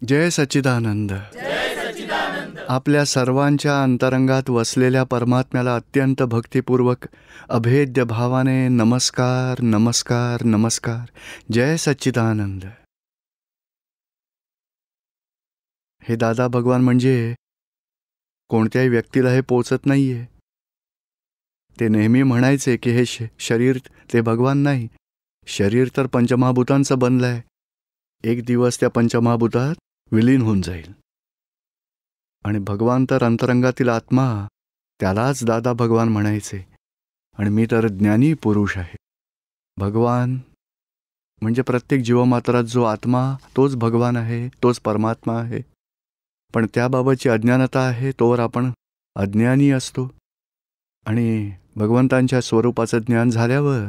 जय सच्चिदानंद. आपल्या सर्वांच्या अंतरंगात वसलेल्या परमात्म्याला अत्यंत भक्तिपूर्वक अभेद्य भावाने नमस्कार नमस्कार नमस्कार. जय सच्चिदानंद. हे दादा भगवान म्हणजे कोणत्याही व्यक्तीला हे पोचत नाहीये. ते नेहमी म्हणायचे की हे शरीर ते भगवान नाही. शरीर तर पंचमहाभूतांचं बनलंय. एक दिवस त्या पंचमहाभूतात विलीन होऊन जाईल. आणि भगवान तर अंतरंगातील आत्मा, त्यालाच दादा भगवान म्हणायचे. आणि मी तर ज्ञानी पुरुष आहे. भगवान म्हणजे प्रत्येक जीवमात्रात जो आत्मा तोच भगवान आहे, तोच परमात्मा आहे. पण त्याबाबतची अज्ञानता आहे, तोवर आपण अज्ञानी असतो. आणि भगवंतांच्या स्वरूपाचं ज्ञान झाल्यावर,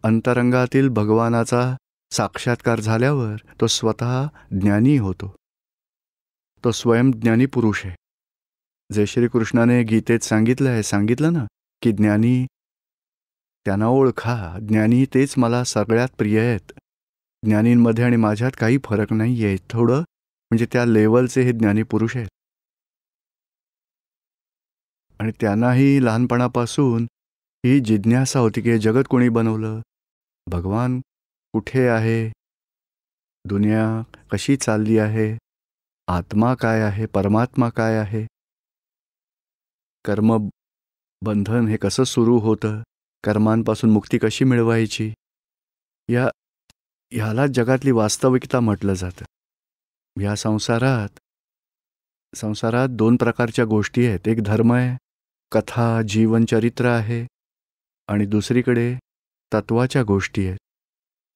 अंतरंगातील भगवानाचा साक्षात्कार झाल्यावर तो स्वतः ज्ञानी होतो. तो स्वयं ज्ञानी पुरुष आहे. जे श्रीकृष्णाने गीतेत सांगितलं ना की ज्ञानी त्यांना ओळखा. ज्ञानी तेच मला सगळ्यात प्रिय आहेत. ज्ञानींमध्ये आणि माझ्यात काही फरक नाही आहे. थोडं म्हणजे त्या लेवलचे हे ज्ञानी पुरुष आहेत. आणि त्यांनाही लहानपणापासून ही जिज्ञासा होती की हे जगत कोणी बनवलं, भगवान कुठे आहे, दुनिया कशी चालली आहे, आत्मा काय आहे, परमात्मा काय आहे, कर्म बंधन हे कसं सुरू होतं, कर्मांपासून मुक्ती कशी मिळवायची, ह्याला जगातली वास्तविकता म्हटलं जातं. ह्या संसारात दोन प्रकारच्या गोष्टी आहेत. एक धर्म आहे, कथा जीवनचरित्र आहे. आणि दुसरीकडे तत्वाच्या गोष्टी आहेत.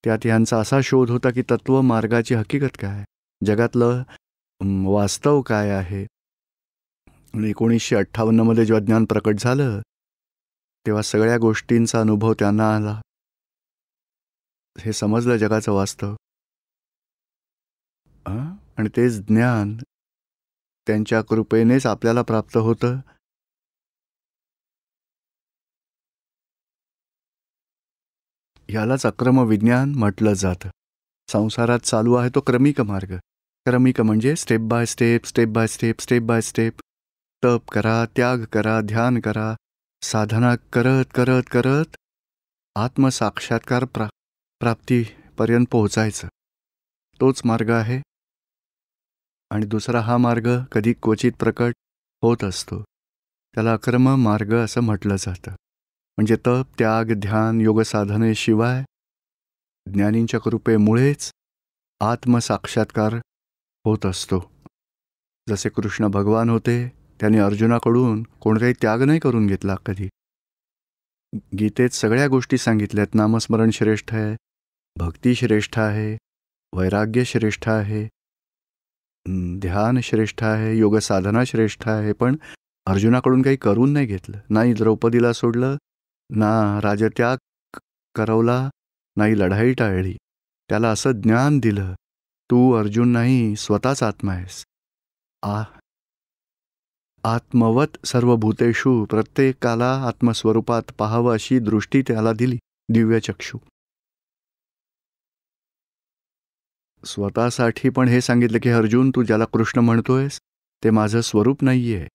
त्यात ह्यांचा असा शोध होता की तत्व मार्गाची हकीकत काय, जगातलं वास्तव काय आहे. 1958 जेव्हा ज्ञान प्रकट झालं तेव्हा सगळ्या गोष्टींचा अनुभव त्यांना आला. हे समजलं जगाचं वास्तव. आणि तेच ज्ञान त्यांच्या कृपेनेच आपल्याला प्राप्त होतं. ह्यालाच अक्रम विज्ञान म्हटलं जातं. संसारात चालू आहे तो क्रमिक मार्ग. क्रमिक म्हणजे step by step, step by step, step by step. तप करा, त्याग करा, ध्यान करा, साधना करत करत करत आत्मसाक्षात्कार प्राप्तीपर्यंत पोहोचायचं. तोच मार्ग आहे. आणि दुसरा हा मार्ग कधी क्वचित प्रकट होत असतो. त्याला अक्रम मार्ग असं म्हटलं जातं. म्हणजे तप, त्याग, ध्यान, योगसाधनेशिवाय ज्ञानींच्या कृपेमुळेच आत्मसाक्षात्कार होत असतो. जसे कृष्ण भगवान होते, त्यांनी अर्जुनाकडून कोणताही त्याग नाही करून घेतला कधी. गीतेत सगळ्या गोष्टी सांगितल्यात. नामस्मरण श्रेष्ठ आहे, भक्ती श्रेष्ठ आहे, वैराग्य श्रेष्ठ आहे, ध्यान श्रेष्ठ आहे, योगसाधना श्रेष्ठ आहे. पण अर्जुनाकडून काही करून नाही घेतलं. नाही द्रौपदीला सोडलं, ना राजत्याग करवला, नाही लढाई टाळली. त्याला असं ज्ञान दिलं, तू अर्जुन नाही, स्वतःच आत्मा आहेस. आत्मवत सर्व भूतेषु, प्रत्येकाला आत्मस्वरूपात पाहावं अशी दृष्टी त्याला दिली, दिव्य चक्षु. स्वतःसाठी पण हे सांगितलं की अर्जुन, तू ज्याला कृष्ण म्हणतोयस ते माझं स्वरूप नाहीये.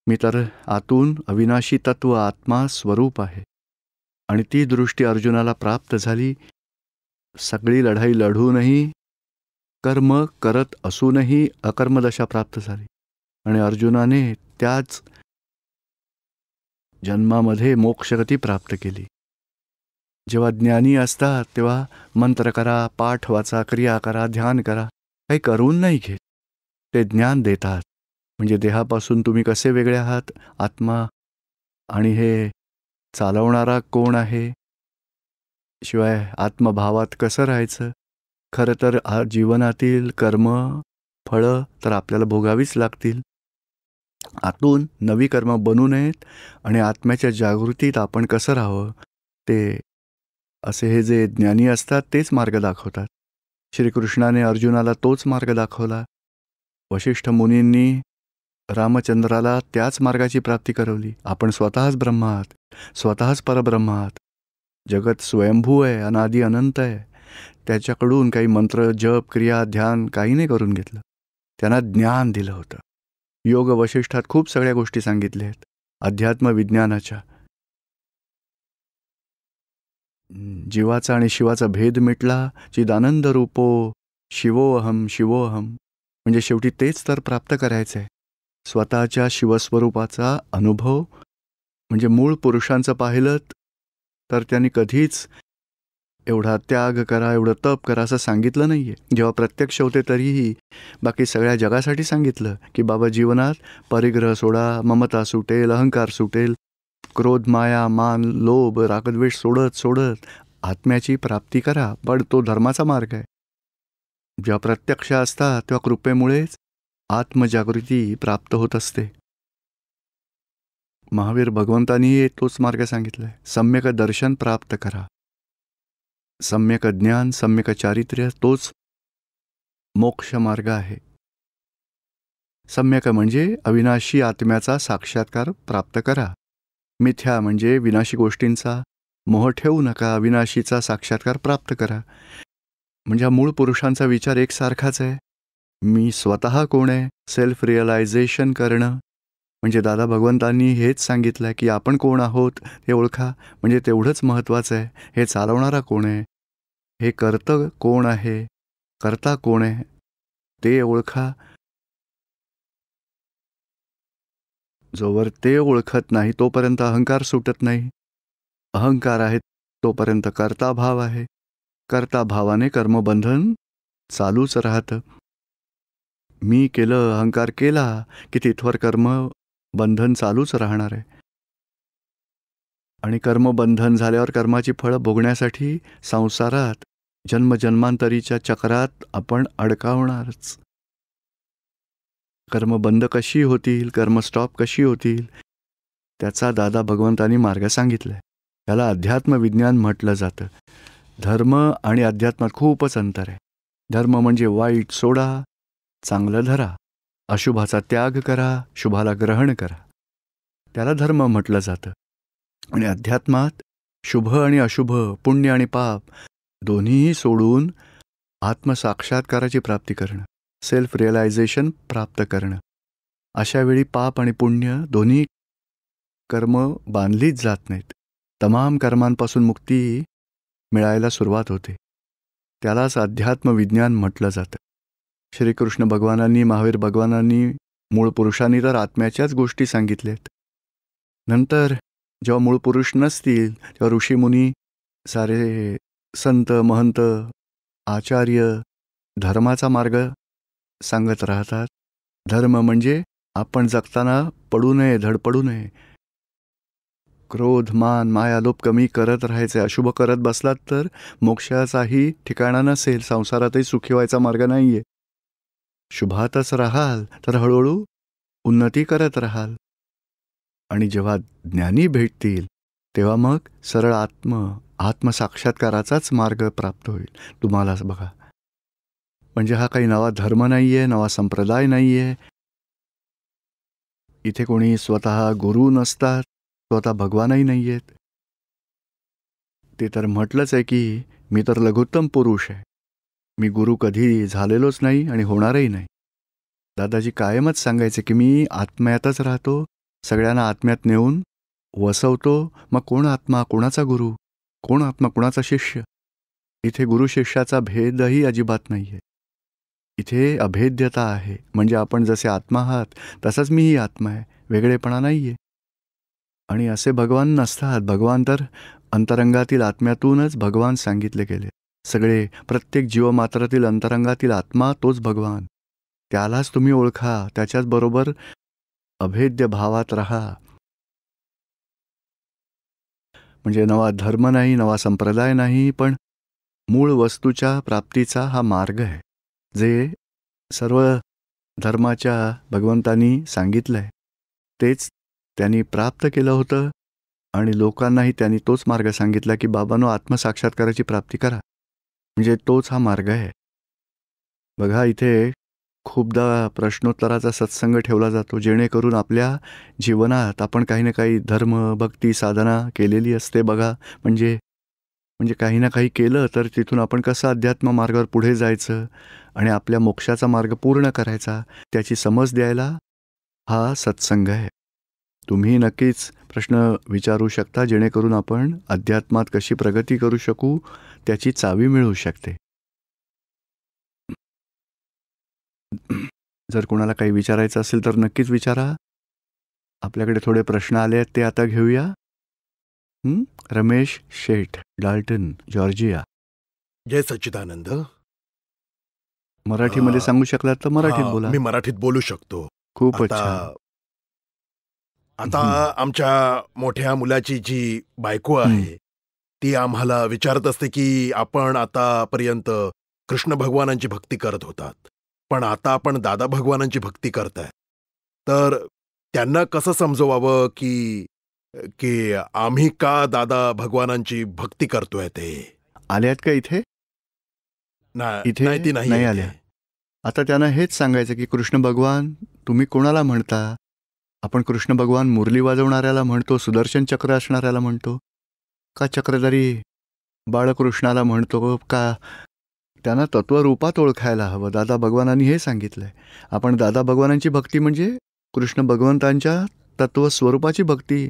मी तर आतून अविनाशी तत्व आत्मा स्वरूप आहे. आणि ती दृष्टी अर्जुनाला प्राप्त झाली. सगळी लढाई लढूनही, कर्म करत असूनही अकर्मदशा प्राप्त झाली. आणि अर्जुनाने त्याच जन्मामध्ये मोक्षगती प्राप्त केली. जेव्हा ज्ञानी असतात तेव्हा मंत्र करा, पाठ वाचा, क्रिया करा, ध्यान करा, काही करून नाही घेत. ते ज्ञान देतात. म्हणजे देहापासून तुम्ही कसे वेगळे आहात, आत्मा, आणि हे चालवणारा कोण आहे, शिवाय आत्मभावात कसं राहायचं. खरं तर जीवनातील कर्म फळं तर आपल्याला भोगावीच लागतील. आतून नवी कर्म बनू नयेत आणि आत्म्याच्या जागृतीत आपण कसं राहावं, ते असे हे जे ज्ञानी असतात तेच मार्ग दाखवतात. श्रीकृष्णाने अर्जुनाला तोच मार्ग दाखवला. वशिष्ठ मुनींनी रामचंद्राला त्याच मार्गाची प्राप्ती करवली. आपण स्वतःच ब्रह्म आहात, स्वतःच परब्रह्म आहात. जगत स्वयंभू आहे, अनादी अनंत आहे. त्याच्याकडून काही मंत्र जप क्रिया ध्यान काही नाही करून घेतलं. त्यांना ज्ञान दिलं होतं. योग वशिष्ठात खूप सगळ्या गोष्टी सांगितल्या आहेत अध्यात्म विज्ञानाच्या. जीवाचा आणि शिवाचा भेद मिटला. चिदानंद रूपो शिवोहम शिवोहम, म्हणजे शेवटी तेच तर प्राप्त करायचं आहे. स्वतःच्या शिवस्वरूपाचा अनुभव. म्हणजे मूळ पुरुषांचं पाहिलं तर त्यांनी कधीच एवढा त्याग करा एवढं तप करा असं सांगितलं नाही आहे. जेव्हा प्रत्यक्ष होते तरीही बाकी सगळ्या जगासाठी सांगितलं की बाबा जीवनात परिग्रह सोडा, ममता सुटेल, अहंकार सुटेल, क्रोध माया मान लोभ रागद्वेष सोडत सोडत आत्म्याची प्राप्ती करा. पण तो धर्माचा मार्ग आहे. जेव्हा प्रत्यक्ष असतात तेव्हा कृपेमुळेच आत्मजागृती प्राप्त होत असते. महावीर भगवंतांनी तोच मार्ग सांगितलाय. सम्यक दर्शन प्राप्त करा, सम्यक ज्ञान सम्यक चारित्र्य तोच मोक्ष मार्ग आहे. सम्यक म्हणजे अविनाशी आत्म्याचा साक्षात्कार प्राप्त करा. मिथ्या म्हणजे विनाशी गोष्टींचा मोह ठेवू नका, अविनाशीचा साक्षात्कार प्राप्त करा. म्हणजे मूळ पुरुषांचा विचार एकसारखाच आहे. मी स्वतः कोण आहे, सेल्फ रिअलायझेशन करणं. म्हणजे दादा भगवंतांनी हेच सांगितलं की आपण कोण आहोत हे ओळखा. म्हणजे तेवढंच महत्त्वाचं आहे. हे चालवणारा कोण आहे, हे कर्तं कोण आहे, कर्ता कोण आहे ते ओळखा. जोवर ते ओळखत नाही तोपर्यंत अहंकार सुटत नाही. अहंकार आहे तोपर्यंत कर्ताभाव आहे. कर्ताभावाने कर्मबंधन चालूच राहतं. मी केलं अहंकार केला की तिथवर कर्म बंधन चालूच राहणार आहे. आणि कर्मबंधन झाल्यावर कर्माची फळं भोगण्यासाठी संसारात जन्मजन्मांतरीच्या चक्रात आपण अडकावणारच. कर्मबंध कशी होतील, कर्म स्टॉप कशी होतील त्याचा दादा भगवंतांनी मार्ग सांगितलाय. त्याला अध्यात्म विज्ञान म्हटलं जातं. धर्म आणि अध्यात्मात खूपच अंतर आहे. धर्म म्हणजे वाईट सोडा, चांगलं धरा, अशुभाचा त्याग करा, शुभाला ग्रहण करा, त्याला धर्म म्हटलं जातं. आणि अध्यात्मात शुभ आणि अशुभ, पुण्य आणि पाप दोन्हीही सोडून आत्मसाक्षात्काराची प्राप्ती करणं, सेल्फ रिअलायझेशन प्राप्त करणं. अशा वेळी पाप आणि पुण्य दोन्ही कर्म बांधलीच जात नाहीत. तमाम कर्मांपासून मुक्ती मिळायला सुरुवात होते. त्यालाच अध्यात्म विज्ञान म्हटलं जातं. श्रीकृष्ण भगवानांनी महावीर भगवानांनी मूळ पुरुषांनी तर आत्म्याच्याच गोष्टी सांगितल्यात. नंतर जेव्हा मूळ पुरुष नसतील तेव्हा ऋषीमुनी सारे संत महंत आचार्य धर्माचा मार्ग सांगत राहतात. धर्म म्हणजे आपण जगताना पडू नये, धडपडू नये. क्रोध मान माया लोभ कमी करत राहायचे. अशुभ करत बसलात तर मोक्षाचाही ठिकाणा नसेल, संसारातही सुखी व्हायचा मार्ग नाहीये. शुभातच राहाल तर हळूहळू उन्नती करत राहाल. आणि जेव्हा ज्ञानी भेटतील तेव्हा मग सरळ आत्मसाक्षात्काराचाच मार्ग प्राप्त होईल तुम्हालाच. बघा, म्हणजे हा काही नवा धर्म नाहीये, नवा संप्रदाय नाहीये. इथे कोणी स्वतः गुरु नसतात, स्वतः भगवानही नाही आहेत. ते तर म्हटलंच आहे की मी तर लघुत्तम पुरुष आहे, मी गुरु कधी झालेलोच नाही आणि होणारही नाही. दादाजी कायमच सांगायचे की मी आत्म्यातच राहतो, सगळ्यांना आत्म्यात नेऊन वसवतो. मग कोण आत्मा कोणाचा गुरु, कोण आत्मा कोणाचा शिष्य. इथे गुरु शिष्याचा भेदही अजिबात नाही आहे. इथे अभेद्यता आहे. म्हणजे आपण जसे आत्मा आहात तसंच मीही आत्मा आहे, वेगळेपणा नाही आहे. आणि असे भगवान नसतात. भगवान तर अंतरंगातील आत्म्यातूनच भगवान सांगितले गेले. सगळे प्रत्येक जीवमात्रातील अंतरंगातील आत्मा तोच भगवान. त्यालाच तुम्ही ओळखा, त्याच्याच बरोबर अभेद्य भावात राहा. म्हणजे नवा धर्म नाही, नवा संप्रदाय नाही, पण मूळ वस्तूच्या प्राप्तीचा हा मार्ग आहे, जे सर्व धर्माच्या भगवंतांनी सांगितलं आहे. तेच त्यांनी प्राप्त केलं होतं आणि लोकांनाही त्यांनी तोच मार्ग सांगितला की बाबांनो आत्मसाक्षात्काराची प्राप्ती करा. म्हणजे तोच हा मार्ग आहे. बघा, इथे खूपदा प्रश्नोत्तराचा सत्संग ठेवला जातो, जेणेकरून आपल्या जीवनात आपण काही ना काही धर्म भक्ती साधना केलेली असते. बघा, म्हणजे म्हणजे काही ना काही केलं तर तिथून आपण कसं अध्यात्म मार्गावर पुढे जायचं आणि आपल्या मोक्षाचा मार्ग पूर्ण करायचा त्याची समज द्यायला हा सत्संग आहे. तुम्ही नक्कीच प्रश्न विचारू शकता जेणेकरून आपण अध्यात्मात कशी प्रगती करू शकू त्याची चावी मिळू शकते. जर कोणाला काही विचारायचं असेल तर नक्कीच विचारा. आपल्याकडे थोडे प्रश्न आले आहेत ते आता घेऊया. रमेश शेठ, डाल्टन, जॉर्जिया. जय सच्चिदानंद. मराठीमध्ये सांगू शकलात तर मराठीत बोला. मी मराठीत बोलू शकतो. खूपच छान. आता आमच्या मोठ्या मुलाची जी बायको आहे ती आम्हाला विचारत असते की आपण आतापर्यंत कृष्ण भगवानांची भक्ती करत होतात, पण आता आपण दादा भगवानांची भक्ती करताय, तर त्यांना कसं समजवावं की की आम्ही का दादा भगवानांची भक्ती करतोय ते. आल्यात का इथे? इथे नाही, ती नाही आल्या. आता त्यांना हेच सांगायचं की कृष्ण भगवान तुम्ही कोणाला म्हणता? आपण कृष्ण भगवान मुरली वाजवणाऱ्याला म्हणतो, सुदर्शन चक्र असणाऱ्याला म्हणतो, का चक्रधारी बाळकृष्णाला म्हणतो का? त्यांना तत्वरूपात ओळखायला हवं. दादा भगवानांनी हे सांगितलंय. आपण दादा भगवानांची भक्ती म्हणजे कृष्ण भगवंतांच्या तत्वस्वरूपाची भक्ती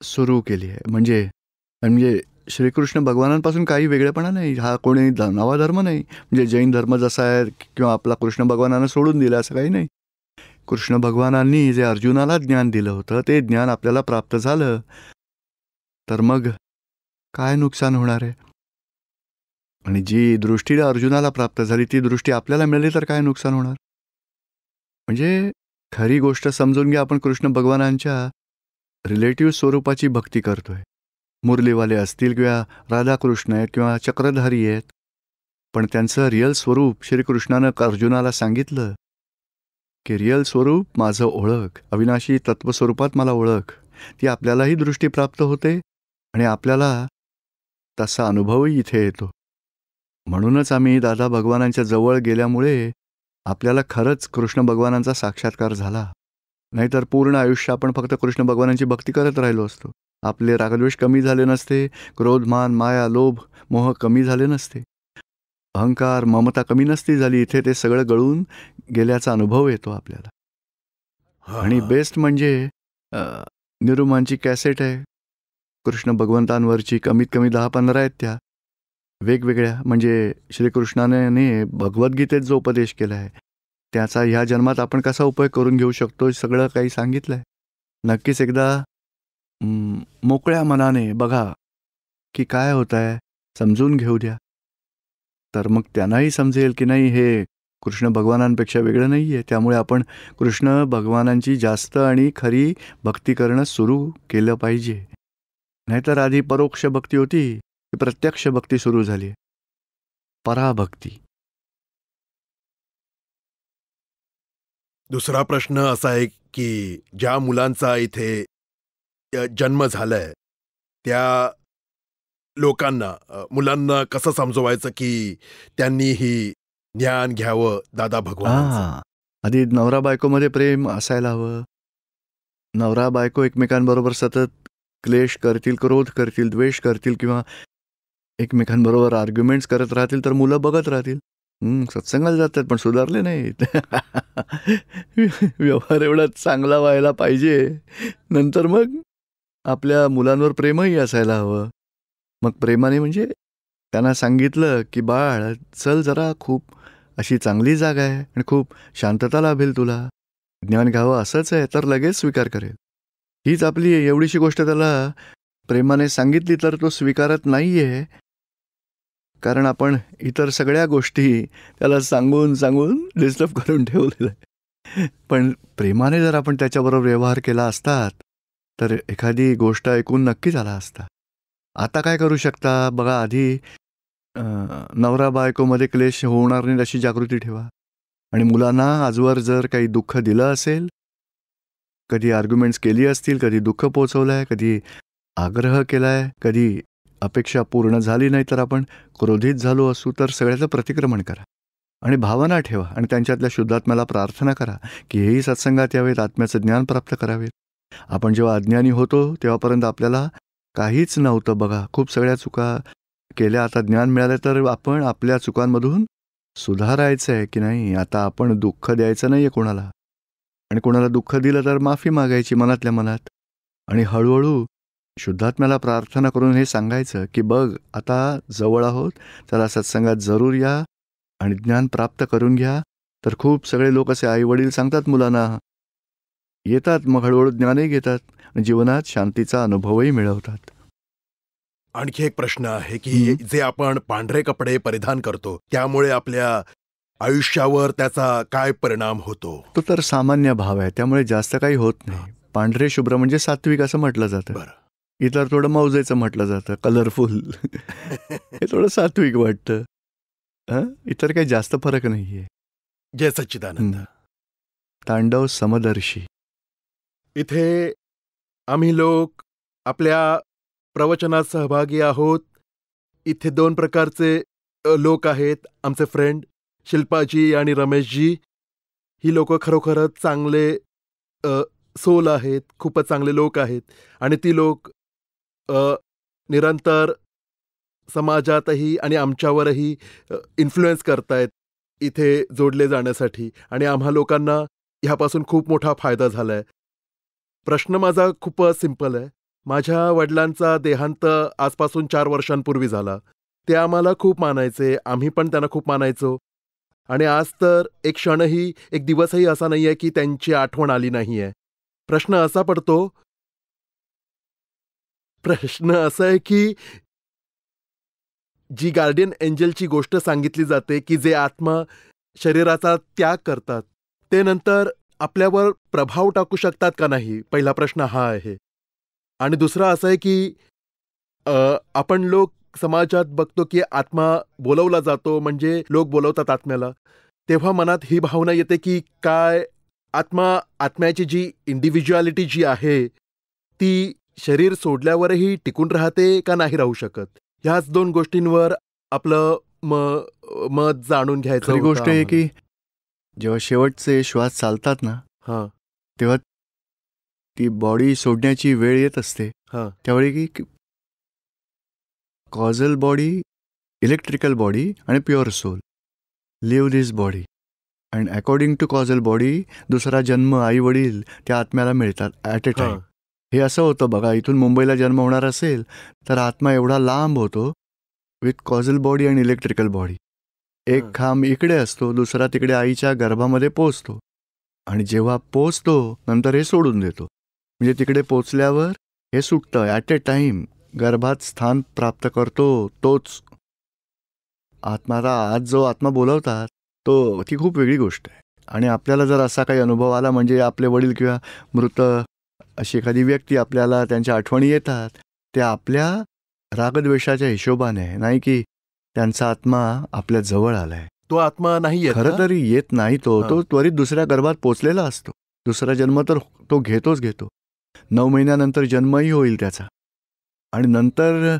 सुरू केली आहे. म्हणजे श्रीकृष्ण भगवानांपासून काही वेगळेपणा नाही. हा कोणी नवा धर्म नाही. म्हणजे जैन धर्म जसा आहे किंवा आपला कृष्ण भगवानानं सोडून दिला असं काही नाही. कृष्ण भगवानांनी जे अर्जुनाला ज्ञान दिलं होतं ते ज्ञान आपल्याला प्राप्त झालं तर मग काय नुकसान होणार आहे? आणि जी दृष्टी अर्जुनाला प्राप्त झाली ती दृष्टी आपल्याला मिळाली तर काय नुकसान होणार? म्हणजे खरी गोष्ट समजून घ्या, आपण कृष्ण भगवानांच्या रिलेटिव्ह स्वरूपाची भक्ती करतोय. मुरलीवाले असतील किंवा राधाकृष्ण आहेत किंवा चक्रधारी आहेत, पण त्यांचं रिअल स्वरूप श्रीकृष्णानं अर्जुनाला सांगितलं की रिअल स्वरूप माझं ओळख, अविनाशी तत्वस्वरूपात मला ओळख. ती आपल्यालाही दृष्टी प्राप्त होते आणि आपल्याला तसा अनुभवही इथे येतो. म्हणूनच आम्ही दादा भगवानांच्या जवळ गेल्यामुळे आपल्याला खरंच कृष्ण भगवानांचा साक्षात्कार झाला. नाहीतर पूर्ण आयुष्य आपण फक्त कृष्ण भगवानांची भक्ती करत राहिलो असतो. आपले रागद्वेष कमी झाले नसते, क्रोध, मान, माया, लोभ, मोह कमी झाले नसते, अहंकार, ममता कमी नसती झाली. इथे ते सगळं गळून गेल्याचा अनुभव येतो आपल्याला. आणि बेस्ट म्हणजे निरुमांची कॅसेट आहे कृष्ण भगवंतांवरची, कमीत कमी 10-15 आहेत त्या वेगवेगळ्या. म्हणजे श्रीकृष्णाने भगवद्गीतेत जो उपदेश केला आहे त्याचा ह्या जन्मात आपण कसा उपयोग करून घेऊ शकतो सगळं काही सांगितलं आहे. नक्कीच एकदा मोकळ्या मनाने बघा की काय होत आहे, समजून घेऊ द्या. तर मग त्यांनाही समजेल की नाही हे कृष्ण भगवानांपेक्षा वेगळं नाही आहे. त्यामुळे आपण कृष्ण भगवानांची जास्त आणि खरी भक्ती करणं सुरू केलं पाहिजे. नाहीतर आधी परोक्ष भक्ती होती, की प्रत्यक्ष भक्ती सुरू झाली, पराभक्ती. दुसरा प्रश्न असा आहे की ज्या मुलांचा इथे जन्म झालाय त्या लोकांना, मुलांना कसं समजवायचं की त्यांनी ही ज्ञान घ्यावं दादा भगवानांचं. आधी नवरा बायकोमध्ये प्रेम असायला हवं. नवरा बायको एकमेकांबरोबर सतत क्लेश करतील, क्रोध करतील, द्वेष करतील किंवा एकमेकांबरोबर आर्ग्युमेंट्स करत राहतील तर मुलं बघत राहतील. सत्संगाला जातात पण सुधारले नाहीत. व्यवहार एवढा चांगला व्हायला पाहिजे. नंतर मग आपल्या मुलांवर प्रेमही असायला हवं. मग प्रेमाने म्हणजे त्यांना सांगितलं की बाळ चल जरा, खूप अशी चांगली जागा आहे आणि खूप शांतता लाभेल तुला, ज्ञान घ्यावं असंच आहे, तर लगेच स्वीकार करेल. हीच आपली एवढीशी गोष्ट त्याला प्रेमाने सांगितली तर तो स्वीकारत नाही आहे. कारण आपण इतर सगळ्या गोष्टी त्याला सांगून डिस्टर्ब करून ठेवलेलं आहे. पण प्रेमाने जर आपण त्याच्याबरोबर व्यवहार केला असतात तर एखादी गोष्ट ऐकून नक्की झाला असता. आता काय करू शकता बघा, आधी नवरा बायकोमध्ये क्लेश होणार नाही अशी जागृती ठेवा. आणि मुलांना आजवर जर काही दुःख दिलं असेल, कधी आर्ग्युमेंट्स केली असतील, कधी दुःख पोचवलं आहे, कधी आग्रह केला आहे, कधी अपेक्षा पूर्ण झाली नाही तर आपण क्रोधित झालो असू तर सगळ्याचं प्रतिक्रमण करा आणि भावना ठेवा आणि त्यांच्यातल्या शुद्धात्म्याला प्रार्थना करा की हेही सत्संगात यावेत, आत्म्याचं ज्ञान प्राप्त करावेत. आपण जेव्हा अज्ञानी होतो तेव्हापर्यंत आपल्याला काहीच नव्हतं बघा. खूप सगळ्या चुका केल्या, आता ज्ञान मिळालं तर आपण आपल्या चुकांमधून सुधारायचं आहे की नाही. आता आपण दुःख द्यायचं नाही आहे कोणाला, आणि कोणाला दुःख दिलं तर माफी मागायची मनातल्या मनात, आणि हळूहळू शुद्धात्म्याला प्रार्थना करून हे सांगायचं की बघ आता जवळ आहोत, चला सत्संगात जरूर या आणि ज्ञान प्राप्त करून घ्या. तर खूप सगळे लोक असे आईवडील सांगतात मुलांना, येतात, मग हळूहळू ज्ञानही घेतात आणि जीवनात शांतीचा अनुभवही मिळवतात. आणखी एक प्रश्न आहे की जे आपण पांढरे कपडे परिधान करतो त्यामुळे आपल्या आयुष्यावर त्याचा काय परिणाम होतो? तो तर सामान्य भाव आहे, त्यामुळे जास्त काही होत नाही. पांढरे शुभ्र म्हणजे सात्विक असं म्हटलं जातं. बरं. इतर थोडं मौजेचं म्हटलं जातं, कलरफुल. हे थोडं सात्विक वाटतं. इतर काही जास्त फरक नाहीये. जय सच्चिदानंद. तांडव समदर्शी. इथे आम्ही लोक आपल्या प्रवचनात सहभागी आहोत. इथे 2 प्रकारचे लोक आहेत. आमचे फ्रेंड शिल्पाजी आणि रमेशजी. ही लोक खरोखरच चांगले सोल आहेत, खूपच चांगले लोक आहेत, आणि ती लोक निरंतर समाजातही आणि आमच्यावरही इन्फ्लुएन्स करतायत इथे जोडले जाण्यासाठी, आणि आम्हा लोकांना ह्यापासून खूप मोठा फायदा झालाय. प्रश्न माझा खूपच सिंपल आहे. माझ्या वडिलांचा देहांत आजपासून 4 वर्षांपूर्वी झाला. ते आम्हाला खूप मानायचे, आम्ही पण त्यांना खूप मानायचो, आणि आज तर एक क्षणही, एक दिवसही असा नाहीये की त्यांची आठवण आली नाहीये. प्रश्न असा आहे की जी गार्डियन एंजलची गोष्ट सांगितली जाते की जे आत्मा शरीराचा त्याग करतात ते नंतर आपल्यावर प्रभाव टाकू शकतात का नाही, पहिला प्रश्न हा आहे. आणि दुसरा असा आहे की आपण लोक समाजात बघतो की आत्मा बोलवला जातो, म्हणजे लोक बोलवतात आत्म्याला, तेव्हा मनात ही भावना येते की काय आत्म्याची जी इंडिव्हिज्युअलिटी जी आहे ती शरीर सोडल्यावरही टिकून राहते का नाही राहू शकत. ह्याच 2 गोष्टींवर आपलं मत जाणून घ्यायचं खरी होतं गोष्ट आहे आम्हाला. की जेव्हा शेवटचे श्वास चालतात ना, हां तेव्हा ती बॉडी सोडण्याची वेळ येत असते. हां त्यावेळी की कॉझल बॉडी, इलेक्ट्रिकल बॉडी आणि pure soul leave this body, and according to causal body दुसरा जन्म आई वडील त्या आत्म्याला मिळतात ॲट ए टाइम. हां हे असं होतं बघा, इथून मुंबईला जन्म होणार असेल तर आत्मा एवढा लांब होतो विथ कॉझल बॉडी आणि इलेक्ट्रिकल बॉडी. एक हां. खांब इकडे असतो, दुसरा तिकडे आईच्या गर्भामध्ये पोचतो, आणि जेव्हा पोचतो नंतर हे सोडून देतो. म्हणजे तिकडे पोचल्यावर हे सुटतं ॲट ए टाइम. गर्भात स्थान प्राप्त करतो तोच आत्माला. आज जो आत्मा बोलवतात ती खूप वेगळी गोष्ट आहे. आणि आपल्याला जर असा काही अनुभव आला, म्हणजे आपले वडील किंवा मृत अशी एखादी व्यक्ती आपल्याला त्यांच्या आठवणी येतात, ते आपल्या रागद्वेषाच्या हिशोबाने, नाही की त्यांचा आत्मा आपल्या जवळ आलाय. तो आत्मा नाही येत खरं का? तरी येत नाही तो त्वरित दुसऱ्या गर्भात पोचलेला असतो. दुसरा जन्म तर तो घेतो. 9 महिन्यानंतर जन्मही होईल त्याचा, आणि नंतर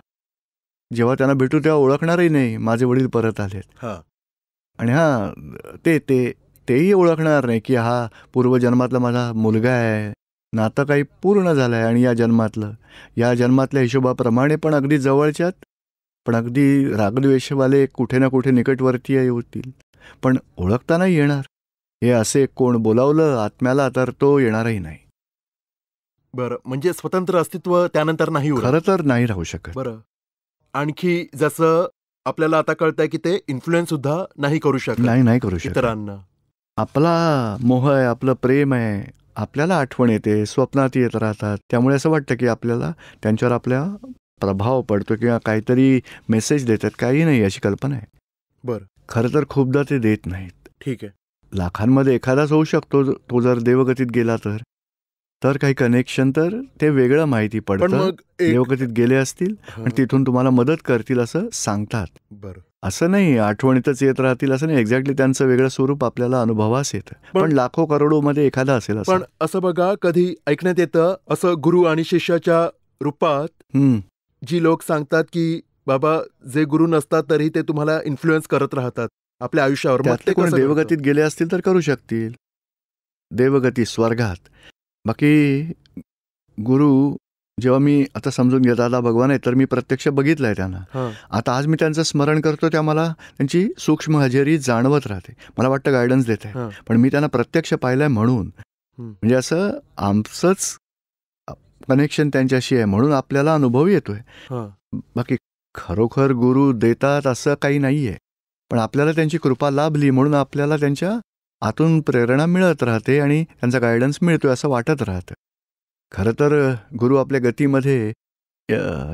जेव्हा त्यांना भेटू तेव्हा ओळखणारही नाही माझे वडील परत आलेत. हां आणि तेही ओळखणार नाही की हा पूर्वजन्मातला माझा मुलगा आहे. नातं काही पूर्ण झालं आहे, आणि या जन्मातल्या हिशोबाप्रमाणे पण अगदी जवळच्यात, पण अगदी रागद्वेषवाले कुठे ना कुठे निकटवर्तीय होतील, पण ओळखता नाही येणार. हे असे कोण बोलावलं आत्म्याला तर तो येणारही नाही. बरं, म्हणजे स्वतंत्र अस्तित्व त्यानंतर नाही उरत. खरं तर नाही राहू शकत. बरं, आणखी जसं आपल्याला आता कळतंय की ते इन्फ्लुएन्स सुद्धा नाही करू शकत नाही करू शकत. इतरांना. आपला मोह आहे, आपलं प्रेम आहे, आपल्याला आठवण येते, स्वप्नात येत राहतात. त्यामुळे असं वाटतं की आपल्याला त्यांच्यावर आपल्या प्रभाव पडतो किंवा काहीतरी मेसेज देतात. काही नाही अशी कल्पना आहे. बरं, खरं तर खूपदा ते देत नाहीत. ठीक आहे. लाखांमध्ये एखादाच होऊ शकतो, तो जर देवगतीत गेला तर काही कनेक्शन, तर ते वेगळं माहिती पण पडतं. मग देवगतीत गेले असतील आणि तिथून तुम्हाला मदत करतील असं सांगतात. बरं, असं नाही आठवणीतच येत राहतील असं नाही. एक्झॅक्टली त्यांचं वेगळं स्वरूप आपल्याला अनुभवास येतं. पण लाखो करोडोमध्ये एखादा असेल असं. पण असं बघा, कधी ऐकण्यात येतं असं गुरु आणि शिष्याच्या रूपात जी लोक सांगतात की बाबा जे गुरु नसतात तरी ते तुम्हाला इन्फ्लुएन्स करत राहतात आपल्या आयुष्यावर. मग त्यातले ते कोणी कसं देवगतीत गेले असतील तर करू शकतील. देवगती स्वर्गात. बाकी गुरु जेव्हा मी आता समजून घ्या दादा भगवान आहे तर मी प्रत्यक्ष बघितलंय त्यांना. हां. आता आज मी त्यांचं स्मरण करतो त्या मला त्यांची सूक्ष्म हजेरी जाणवत राहते. मला वाटतं गायडन्स देत आहे. हां. पण मी त्यांना प्रत्यक्ष पाहिलंय म्हणून म्हणजे असं आमचंच कनेक्शन त्यांच्याशी आहे म्हणून आपल्याला अनुभव येतोय. हां. बाकी खरोखर गुरु देतात असं काही नाहीये. पण आपल्याला त्यांची कृपा लाभली म्हणून आपल्याला त्यांच्या आतून प्रेरणा मिळत राहते आणि त्यांचा गायडन्स मिळतोय असं वाटत राहतं. खरं तर गुरु आपल्या गतीमध्ये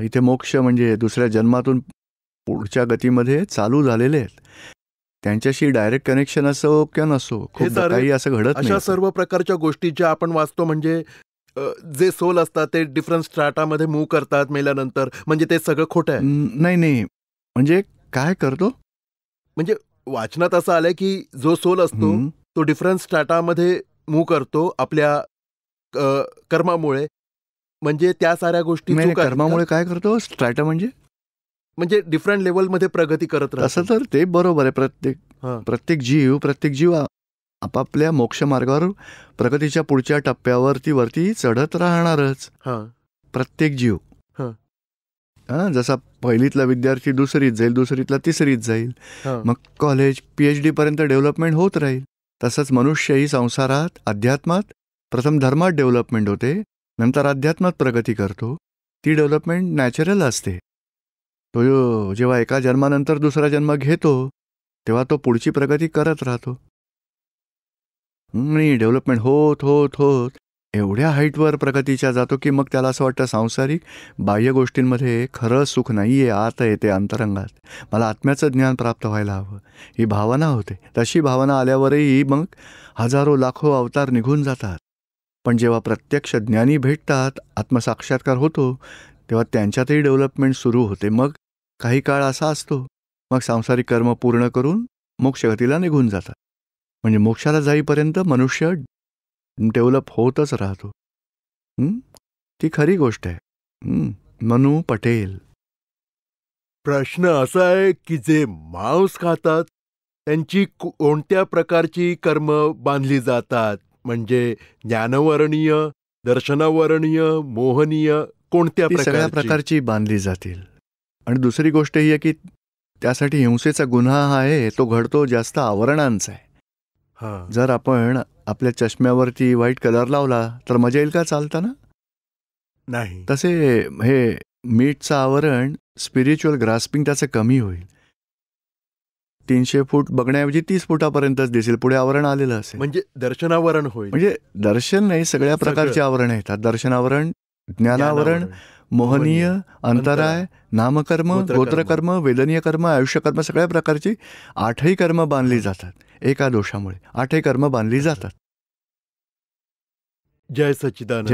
इथे मोक्ष म्हणजे दुसऱ्या जन्मातून पुढच्या गतीमध्ये चालू झालेले आहेत. त्यांच्याशी डायरेक्ट कनेक्शन असो किंवा नसो हे खूप सारे काही असं घडत अशा नाही. सर्व प्रकारच्या गोष्टी ज्या आपण वाचतो म्हणजे जे सोल असतात ते डिफरंट स्ट्रॅटामध्ये मूव्ह करतात मेल्यानंतर, म्हणजे ते सगळं खोटं आहे. नाही म्हणजे काय करतो म्हणजे वाचनात असं आलंय की जो सोल असतो तो डिफरंट स्ट्रॅटामध्ये मूव्ह करतो आपल्या कर्मामुळे, म्हणजे त्या साऱ्या गोष्टी नाही, चूक आहेत का? कर्मामुळे काय करतो स्ट्रॅटा म्हणजे डिफरंट लेवलमध्ये प्रगती करत तसं राहतो. तर ते बरोबर आहे. हां. प्रत्येक जीव आपापल्या मोक्ष मार्गावर प्रगतीच्या पुढच्या टप्प्यावरती वरती चढत राहणारच. हां. प्रत्येक जीव हां. जसा पहिलीतला विद्यार्थी दुसरीत जाईल, दुसरीतला तिसरीत जाईल, हां. मग कॉलेज PhD पर्यंत डेव्हलपमेंट होत राहील. तसंच मनुष्यही संसारात अध्यात्मात प्रथम धर्मात डेव्हलपमेंट होते, नंतर अध्यात्मात प्रगती करतो. ती डेव्हलपमेंट नॅचरल असते. तो जेव्हा एका जन्मानंतर दुसरा जन्म घेतो तेव्हा तो पुढची प्रगती करत राहतो. आणि डेव्हलपमेंट होत होत होत एवढ्या हाईटवर प्रगतीच्या जातो की मग त्याला असं वाटतं सांसारिक बाह्य गोष्टींमध्ये खरं सुख नाहीये, आत आहे ते अंतरंगात. मला आत्म्याचं ज्ञान प्राप्त व्हायला हवं, ही भावना होते. तशी भावना आल्यावरही मग हजारो लाखो अवतार निघून जातात. पण जेव्हा प्रत्यक्ष ज्ञानी भेटतात, आत्मसाक्षात्कार होतो, तेव्हा त्यांच्यातही डेव्हलपमेंट सुरू होते. मग काही काळ असा असतो, मग सांसारिक कर्म पूर्ण करून मोक्षगतीला निघून जातात. म्हणजे मोक्षाला जाईपर्यंत मनुष्य डेव्हलप होतच राहतो. ती खरी गोष्ट आहे. मनू पटेल. प्रश्न असा आहे की जे मांस खातात त्यांची कोणत्या प्रकारची कर्म बांधली जातात, म्हणजे ज्ञानवर्णीय, दर्शनवर्णीय, मोहनीय, कोणत्या ती सगळ्या प्रकारची बांधली जातील. आणि दुसरी गोष्ट ही आहे की त्यासाठी हिंसेचा गुन्हा आहे तो घडतो जास्त आवरणांचा आहे. जर आपण आपल्या चष्म्यावरती व्हाईट कलर लावला तर मजा येईल का चालताना? नाही. तसे हे मीठचं आवरण स्पिरिच्युअल ग्रास्पिंग त्याचं कमी होईल. 300 फूट बघण्याऐवजी 30 फुटापर्यंतच दिसेल, पुढे आवरण आलेलं असेल. म्हणजे दर्शनावरण होईल. म्हणजे दर्शन नाही, सगळ्या प्रकारचे आवरण येतात. दर्शनावरण, ज्ञानावरण, मोहनीय, अंतराय, नामकर्म, गोत्रकर्म, वेदनीय कर्म, आयुष्यकर्म, सगळ्या प्रकारची 8ही कर्म बांधली जातात. एका दोषामुळे 8ही कर्म बांधली जातात. जय सच्चिदानंद.